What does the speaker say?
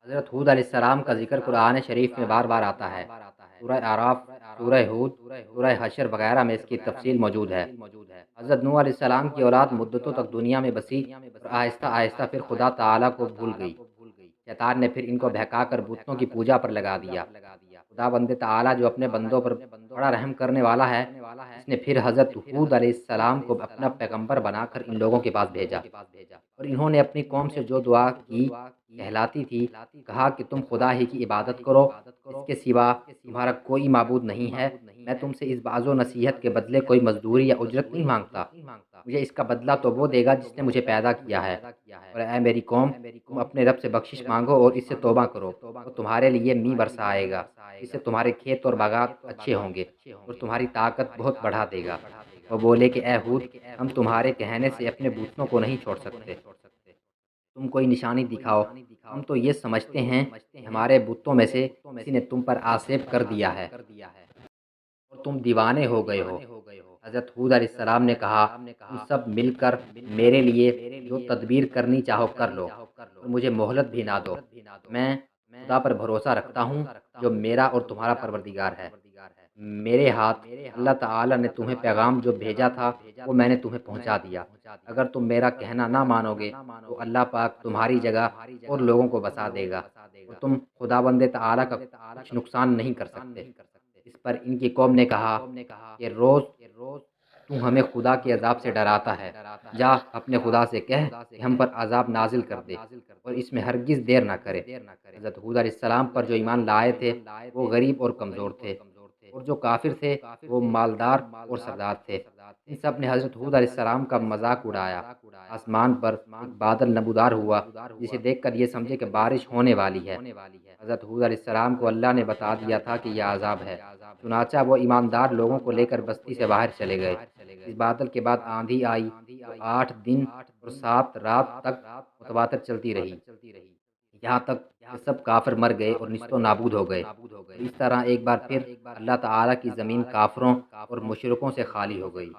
حضرت حود علیہ السلام کا ذکر قرآن شریف میں بار بار آتا ہے۔ سورہ اعراف، سورہ ہود، سورہ حشر وغیرہ میں اس کی تفصیل موجود ہے۔ حضرت نوح علیہ السلام کی اولاد مدتوں تک دنیا میں بسی اور آہستہ آہستہ پھر خدا تعالیٰ کو بھول گئی۔ شیطان نے پھر ان کو بہکا کر بتوں کی پوجا پر لگا دیا۔ خدا بند تعالیٰ جو اپنے بندوں پر بڑا رحم کرنے والا ہے، اس نے پھر حضرت حود علیہ السلام کو اپنا پیغمبر بنا کر ان لوگوں کے پاس بھیجا، اور انہوں نے اپنی قوم سے جو دعا کی کہلاتی تھی، کہا کہ تم خدا ہی کی عبادت کرو، اس کے سوا تمہارا کوئی معبود نہیں ہے۔ میں تم سے اس باز و نصیحت کے بدلے کوئی مزدوری یا اجرت نہیں مانگتا، مجھے اس کا بدلہ تو وہ دے گا جس نے مجھے پیدا کیا ہے۔ اور اے میری قوم، تم اپنے رب سے بخشش مانگو اور اس سے توبہ کرو، وہ تمہارے لیے می برسائے گا، اس سے تمہارے کھیت اور باغات اچھے ہوں گے اور تمہاری طاقت بہت بڑھا دے گا۔ وہ بولے کہ اے ہود، ہم تمہارے کہنے سے اپنے بتوں کو نہیں چھوڑ سکتے، تم کوئی نشانی دکھاؤ، ہم تو یہ سمجھتے ہیں کہ ہمارے بتوں میں سے کسی نے تم پر آسیب کر دیا ہے اور تم دیوانے ہو گئے ہو۔ حضرت حود علیہ السلام نے کہا، تم سب مل کر میرے لیے جو تدبیر کرنی چاہو کر لو، اور مجھے مہلت بھی نہ دو۔ میں خدا پر بھروسہ رکھتا ہوں جو میرا اور تمہارا پروردگار ہے۔ میرے ہاتھ اللہ تعالی نے تمہیں پیغام جو بھیجا تھا وہ میں نے تمہیں پہنچا دیا۔ اگر تم میرا کہنا نہ مانو گے تو اللہ پاک تمہاری جگہ اور لوگوں کو بسا دے گا، اور تم خدا بند تعالیٰ کا کچھ نقصان نہیں کر سکتے۔ اس پر ان کی قوم نے کہا کہ روز تو ہمیں خدا کے عذاب سے ڈراتا ہے، جا اپنے خدا سے کہہ کہ ہم پر عذاب نازل کر دے اور اس میں ہرگز دیر نہ کرے۔ حضرت حود علیہ السلام پر جو ایمان لائے تھے وہ غریب اور کمزور تھے، اور جو کافر تھے وہ مالدار اور سردار تھے۔ ان سب نے حضرت حود علیہ السلام کا مذاق اڑایا۔ آسمان پر ایک بادل نمودار ہوا جسے دیکھ کر یہ سمجھے کہ بارش ہونے والی ہے۔ حضرت حود علیہ السلام کو اللہ نے بتا دیا تھا کہ یہ عذاب ہے، چنانچہ وہ ایماندار لوگوں کو لے کر بستی سے باہر چلے گئے۔ اس بادل کے بعد آندھی آئی جو 8 دن اور 7 رات تک متواتر چلتی رہی، یہاں تک کہ سب کافر مر گئے اور نیست و نابود ہو گئے۔ اس طرح ایک بار پھر اللہ تعالیٰ کی زمین کافروں اور مشرکوں سے خالی ہو گئی۔